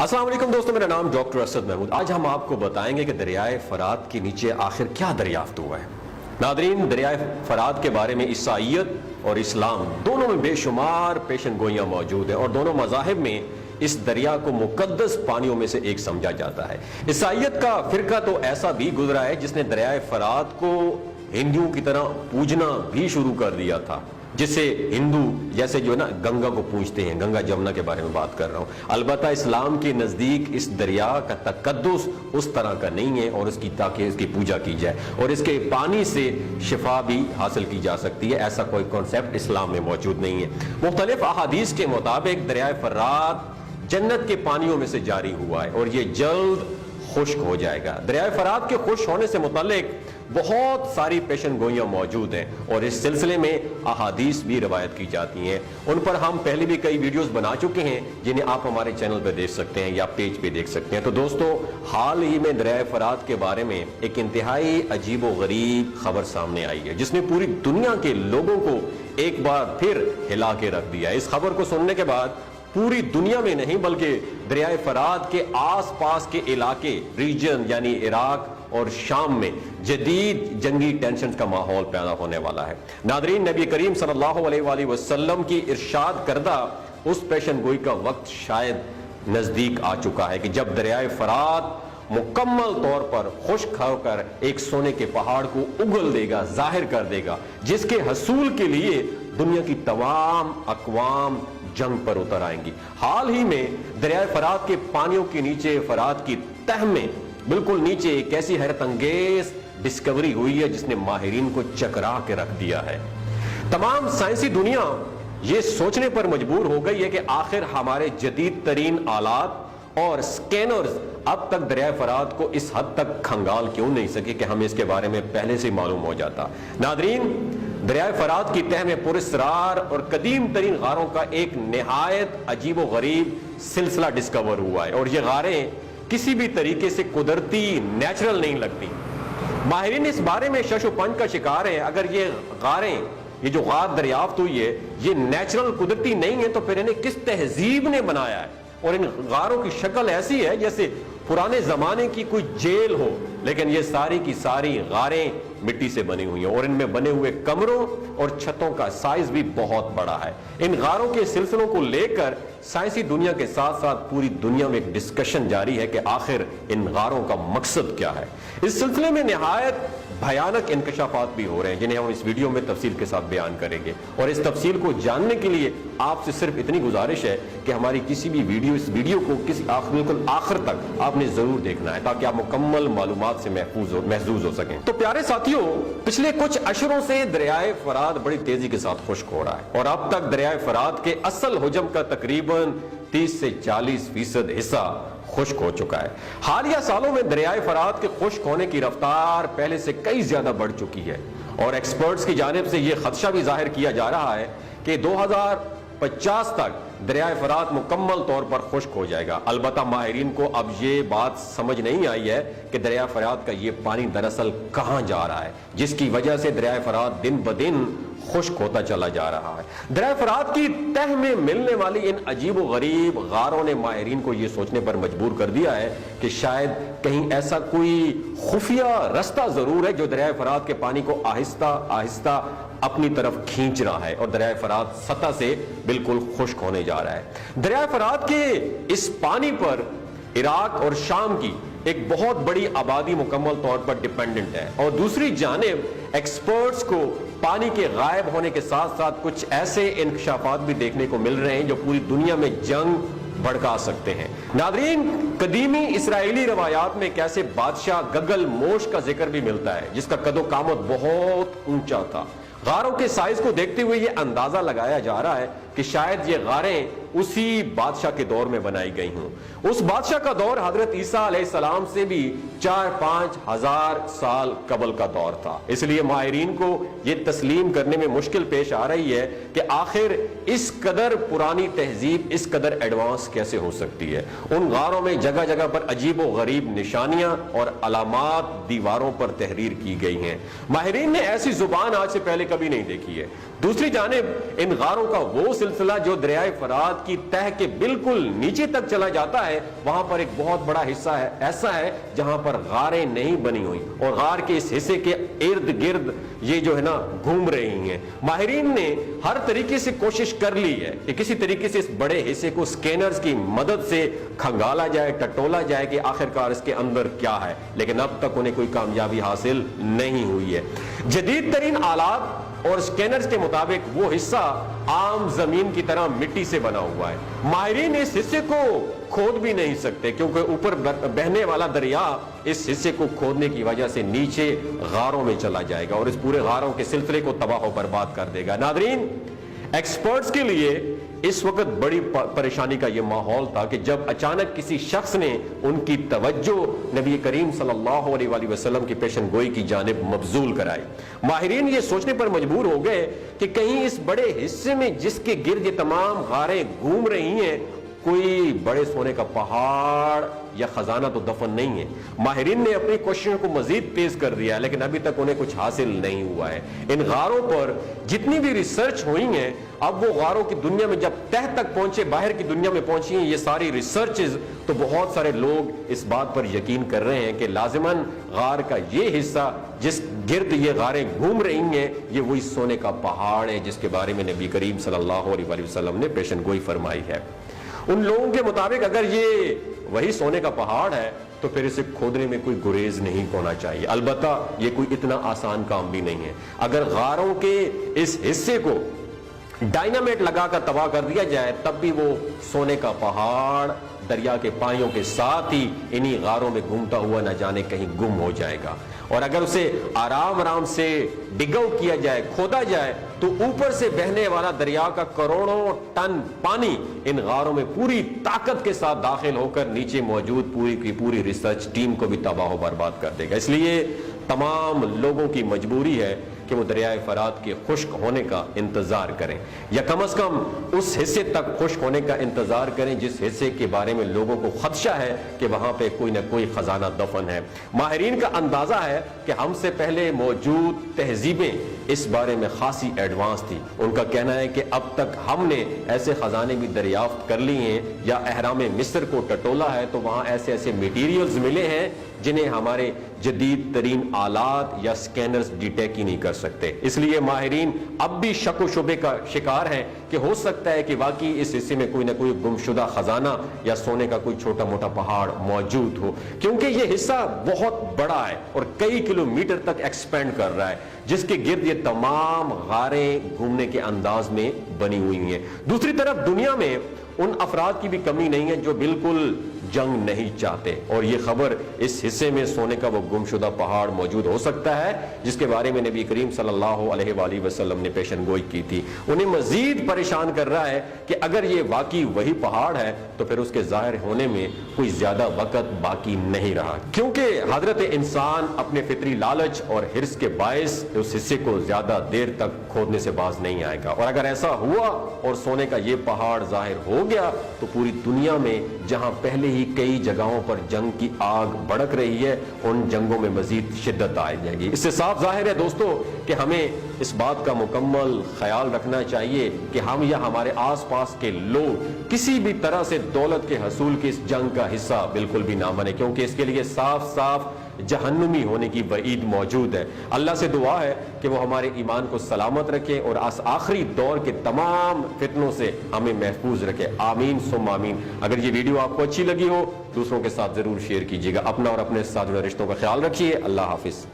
السلام علیکم دوستوں، میرا نام ڈاکٹر اسد محمود۔ آج ہم آپ کو بتائیں گے کہ دریائے فرات کے نیچے آخر کیا دریافت ہوا ہے۔ ناظرین، دریائے فرات کے بارے میں عیسائیت اور اسلام دونوں میں بے شمار پیشن گوئیاں موجود ہیں، اور دونوں مذاہب میں اس دریا کو مقدس پانیوں میں سے ایک سمجھا جاتا ہے۔ عیسائیت کا فرقہ تو ایسا بھی گزرا ہے جس نے دریائے فرات کو ہندوؤں کی طرح پوجنا بھی شروع کر دیا تھا، جسے ہندو جیسے جو ہے نا گنگا کو پوجتے ہیں، گنگا جمنا کے بارے میں بات کر رہا ہوں۔ البتہ اسلام کے نزدیک اس دریا کا تقدس اس طرح کا نہیں ہے، اور تاکہ اس کی پوجا کی جائے اور اس کے پانی سے شفا بھی حاصل کی جا سکتی ہے، ایسا کوئی کانسیپٹ اسلام میں موجود نہیں ہے۔ مختلف احادیث کے مطابق دریائے فرات جنت کے پانیوں میں سے جاری ہوا ہے، اور یہ جلد خشک ہو جائے گا۔ دریائے فرات کے خشک ہونے سے متعلق بہت ساری پیشن گوئیاں موجود ہیں، اور اس سلسلے میں احادیث بھی روایت کی جاتی ہیں۔ ان پر ہم پہلے بھی کئی ویڈیوز بنا چکے ہیں، جنہیں آپ ہمارے چینل پہ دیکھ سکتے ہیں یا پیج پہ دیکھ سکتے ہیں۔ تو دوستو، حال ہی میں دریائے فرات کے بارے میں ایک انتہائی عجیب و غریب خبر سامنے آئی ہے، جس نے پوری دنیا کے لوگوں کو ایک بار پھر ہلا کے رکھ دیا۔ اس خبر کو سننے کے بعد پوری دنیا میں نہیں بلکہ دریائے فرات کے آس پاس کے علاقے ریجن یعنی عراق اور شام میں جدید جنگی ٹینشنز کا ماحول پیدا ہونے والا ہے۔ ناظرین، نبی کریم صلی اللہ علیہ وآلہ وسلم کی ارشاد کردہ اس پیشن گوئی کا وقت شاید نزدیک آ چکا ہے کہ جب دریائے فرات مکمل طور پر خشک ہو کر ایک سونے کے پہاڑ کو اگل دے گا، ظاہر کر دے گا، جس کے حصول کے لیے دنیا کی تمام اقوام جنگ پر اتر آئیں گی۔ حال ہی میں دریائے فرات کے پانیوں کے نیچے، فرات کی تہ میں بالکل نیچے ایک ایسی حیرت انگیز ڈسکوری ہوئی ہے جس نے ماہرین کو چکرا کے رکھ دیا ہے۔ تمام سائنسی دنیا یہ سوچنے پر مجبور ہو گئی ہے کہ آخر ہمارے جدید ترین آلات اور سکینرز اب تک دریائے فرات کو اس حد تک کھنگال کیوں نہیں سکے کہ ہمیں اس کے بارے میں پہلے سے معلوم ہو جاتا۔ ناظرین، دریائے فرات کی تہ میں پراسرار اور قدیم ترین غاروں کا ایک نہایت عجیب و غریب سلسلہ ڈسکور ہوا ہے، اور یہ غاریں کسی بھی طریقے سے قدرتی نیچرل نہیں لگتی۔ ماہرین اس بارے میں شش و پنج کا شکار ہیں۔ اگر یہ غاریں، یہ جو غار دریافت ہوئی ہے، یہ نیچرل قدرتی نہیں ہے تو پھر انہیں کس تہذیب نے بنایا ہے؟ اور ان غاروں کی شکل ایسی ہے جیسے پرانے زمانے کی کوئی جیل ہو، لیکن یہ ساری کی ساری غاریں مٹی سے بنی ہوئی ہیں، اور ان میں بنے ہوئے کمروں اور چھتوں کا سائز بھی بہت بڑا ہے۔ ان غاروں کے سلسلوں کو لے کر سائنسی دنیا کے ساتھ ساتھ پوری دنیا میں ایک ڈسکشن جاری ہے کہ آخر ان غاروں کا مقصد کیا ہے۔ اس سلسلے میں نہایت بھیانک انکشافات بھی ہو رہے ہیں، جنہیں ہم اس ویڈیو میں تفصیل کے ساتھ بیان کریں گے، اور اس تفصیل کو جاننے کے لیے آپ سے صرف اتنی گزارش ہے کہ ہماری کسی بھی اس ویڈیو کو بالکل آخر تک آپ نے ضرور دیکھنا ہے، تاکہ آپ مکمل معلومات سے محظوظ ہو سکیں۔ تو پیارے ساتھیوں، پچھلے کچھ اشروں سے دریائے فرات بڑی تیزی کے ساتھ خشک ہو رہا ہے، اور اب تک دریائے فرات کے اصل حجم کا تقریباً 30 سے 40% حصہ خشک ہو چکا ہے۔ حالیہ سالوں میں دریائے فرات کے خشک ہونے کی رفتار پہلے سے کئی زیادہ بڑھ چکی ہے، اور ایکسپرٹس کی جانب سے یہ خدشہ بھی ظاہر کیا جا رہا ہے کہ 2050 تک دریائے فرات مکمل طور پر خشک ہو جائے گا۔ البتہ ماہرین کو اب یہ بات سمجھ نہیں آئی ہے کہ دریائے فرات کا یہ پانی دراصل کہاں جا رہا ہے، جس کی وجہ سے دریائے فرات دن بدن خشک ہوتا چلا جا رہا ہے۔ دریائے فرات کی تہ میں ملنے والی ان عجیب و غریب غاروں نے ماہرین کو یہ سوچنے پر مجبور کر دیا ہے کہ شاید کہیں ایسا کوئی خفیہ رستہ ضرور ہے جو دریائے فرات کے پانی کو آہستہ آہستہ اپنی طرف کھینچ رہا ہے، اور دریائے فرات سطح سے بالکل خشک ہونے جا رہا ہے۔ دریائے فرات کے اس پانی پر عراق اور شام کی ایک بہت بڑی آبادی مکمل طور پر ڈیپینڈنٹ ہے، اور دوسری جانب ایکسپرٹس کو پانی کے غائب ہونے کے ساتھ ساتھ کچھ ایسے انکشافات بھی دیکھنے کو مل رہے ہیں جو پوری دنیا میں جنگ بھڑکا سکتے ہیں۔ ناظرین، قدیمی اسرائیلی روایات میں کیسے بادشاہ گگل موش کا ذکر بھی ملتا ہے، جس کا قد و قامت بہت اونچا تھا۔ غاروں کے سائز کو دیکھتے ہوئے یہ اندازہ لگایا جا رہا ہے کہ شاید یہ غاریں اسی بادشاہ کے دور میں بنائی گئی ہوں۔ اس بادشاہ کا دور حضرت عیسیٰ علیہ السلام سے بھی 4-5 ہزار سال قبل کا دور تھا۔ اس لیے ماہرین کو یہ تسلیم کرنے میں مشکل پیش آ رہی ہے کہ آخر اس قدر پرانی تہذیب اس قدر ایڈوانس کیسے ہو سکتی ہے۔ ان غاروں میں جگہ جگہ پر عجیب و غریب نشانیاں اور علامات دیواروں پر تحریر کی گئی ہیں۔ ماہرین نے ایسی زبان آج سے پہلے کبھی نہیں دیکھی ہے۔ دوسری جانب ان غاروں کا وہ سلسلہ جو دریائے فرات کی تہ کے بالکل نیچے تک چلا جاتا ہے، وہاں پر ایک بہت بڑا حصہ ہے ایسا ہے جہاں پر غاریں نہیں بنی ہوئی، اور غار کے اس حصے کے ارد گرد یہ جو ہے نا گھوم رہی ہیں۔ ماہرین نے ہر طریقے سے کوشش کر لی ہے کہ کسی طریقے سے اس بڑے حصے کو سکینرز کی مدد سے کھنگالا جائے، ٹٹولا جائے کہ آخرکار اس کے اندر کیا ہے، لیکن اب تک انہیں کوئی کامیابی حاصل نہیں ہوئی ہے۔ جدید ترین آلات اور سکینرز کے مطابق وہ حصہ عام زمین کی طرح مٹی سے بنا ہوا ہے۔ ماہرین اس حصے کو کھود بھی نہیں سکتے کیونکہ اوپر بہنے والا دریا اس حصے کو کھودنے کی وجہ سے نیچے غاروں میں چلا جائے گا اور اس پورے غاروں کے سلسلے کو تباہ و برباد کر دے گا۔ ناظرین، ایکسپرٹس کے لیے اس وقت بڑی پریشانی کا یہ ماحول تھا کہ جب اچانک کسی شخص نے ان کی توجہ نبی کریم صلی اللہ علیہ وآلہ وسلم کی پیشن گوئی کی جانب مبذول کرائی۔ ماہرین یہ سوچنے پر مجبور ہو گئے کہ کہیں اس بڑے حصے میں جس کے گرد یہ تمام غاریں گھوم رہی ہیں کوئی بڑے سونے کا پہاڑ یا خزانہ تو دفن نہیں ہے۔ ماہرین نے اپنی کوششوں کو مزید تیز کر دیا ہے لیکن ابھی تک انہیں کچھ حاصل نہیں ہوا ہے۔ ان غاروں پر جتنی بھی ریسرچ ہوئی ہیں، اب وہ غاروں کی دنیا میں جب تہ تک پہنچے، باہر کی دنیا میں پہنچی ہیں یہ ساری ریسرچز، تو بہت سارے لوگ اس بات پر یقین کر رہے ہیں کہ لازماً غار کا یہ حصہ جس گرد یہ غاریں گھوم رہی ہیں یہ وہی سونے کا پہاڑ ہے جس کے بارے میں نبی کریم صلی اللہ علیہ وآلہ وسلم نے پیشن گوئی فرمائی ہے۔ ان لوگوں کے مطابق اگر یہ وہی سونے کا پہاڑ ہے تو پھر اسے کھودنے میں کوئی گریز نہیں ہونا چاہیے، البتہ یہ کوئی اتنا آسان کام بھی نہیں ہے۔ اگر غاروں کے اس حصے کو ڈائنامیٹ لگا کر تباہ کر دیا جائے تب بھی وہ سونے کا پہاڑ دریا کے پائیوں کے ساتھ ہی انہی غاروں میں گھومتا ہوا نہ جانے کہیں گم ہو جائے گا، اور اگر اسے آرام آرام سے ڈگو کیا جائے، کھودا جائے، تو اوپر سے بہنے والا دریا کا کروڑوں ٹن پانی ان غاروں میں پوری طاقت کے ساتھ داخل ہو کر نیچے موجود پوری کی پوری ریسرچ ٹیم کو بھی تباہ و برباد کر دے گا۔ اس لیے تمام لوگوں کی مجبوری ہے کہ وہ دریائے فرات کے خشک ہونے کا انتظار کریں، یا کم از کم اس حصے تک خشک ہونے کا انتظار کریں جس حصے کے بارے میں لوگوں کو خدشہ ہے کہ وہاں پہ کوئی نہ کوئی خزانہ دفن ہے۔ ماہرین کا اندازہ ہے کہ ہم سے پہلے موجود تہذیبیں اس بارے میں خاصی ایڈوانس تھی۔ ان کا کہنا ہے کہ اب تک ہم نے ایسے خزانے بھی دریافت کر لی ہیں یا اہرام مصر کو ٹٹولا ہے تو وہاں ایسے ایسے میٹیریلز ملے ہیں جنہیں ہمارے جدید ترین آلات یا سکینرز ڈیٹیکٹ ہی نہیں کر سکتے۔ اس لیے ماہرین اب بھی شک و شبے کا شکار ہیں کہ ہو سکتا ہے کہ واقعی اس حصے میں کوئی نہ کوئی گمشدہ خزانہ یا سونے کا کوئی چھوٹا موٹا پہاڑ موجود ہو، کیونکہ یہ حصہ بہت بڑا ہے اور کئی کلومیٹر تک ایکسپینڈ کر رہا ہے جس کے گرد یہ تمام غاریں گھومنے کے انداز میں بنی ہوئی ہیں۔ دوسری طرف دنیا میں ان افراد کی بھی کمی نہیں ہے جو بالکل جنگ نہیں چاہتے، اور یہ خبر اس حصے میں سونے کا وہ گمشدہ پہاڑ موجود ہو سکتا ہے جس کے بارے میں نبی کریم صلی اللہ علیہ وآلہ وسلم نے پیشن گوئی کی تھی۔ انہیں مزید پریشان کر رہا ہے کہ اگر یہ واقعی وہی پہاڑ ہے تو پھر اس کے ظاہر ہونے میں کوئی زیادہ وقت باقی نہیں رہا، کیونکہ حضرت انسان اپنے فطری لالچ اور حرص کے باعث اس حصے کو زیادہ دیر تک کھودنے سے باز نہیں آئے گا، اور اگر ایسا ہوا اور سونے کا یہ پہاڑ ظاہر ہو گیا تو پوری دنیا میں جہاں پہلے ہی کئی جگہوں پر جنگ کی آگ بھڑک رہی ہے ان جنگوں میں مزید شدت آ جائے گی۔ اس سے صاف ظاہر ہے دوستو کہ ہمیں اس بات کا مکمل خیال رکھنا چاہیے کہ ہم یا ہمارے آس پاس کے لوگ کسی بھی طرح سے دولت کے حصول کی اس جنگ کا حصہ بالکل بھی نہ بنے، کیونکہ اس کے لیے صاف صاف جہنمی ہونے کی وعید موجود ہے۔ اللہ سے دعا ہے کہ وہ ہمارے ایمان کو سلامت رکھے اور آخری دور کے تمام فتنوں سے ہمیں محفوظ رکھے، آمین ثم آمین۔ اگر یہ ویڈیو آپ کو اچھی لگی ہو دوسروں کے ساتھ ضرور شیئر کیجیے گا۔ اپنا اور اپنے ساتھ جڑے رشتوں کا خیال رکھیے۔ اللہ حافظ۔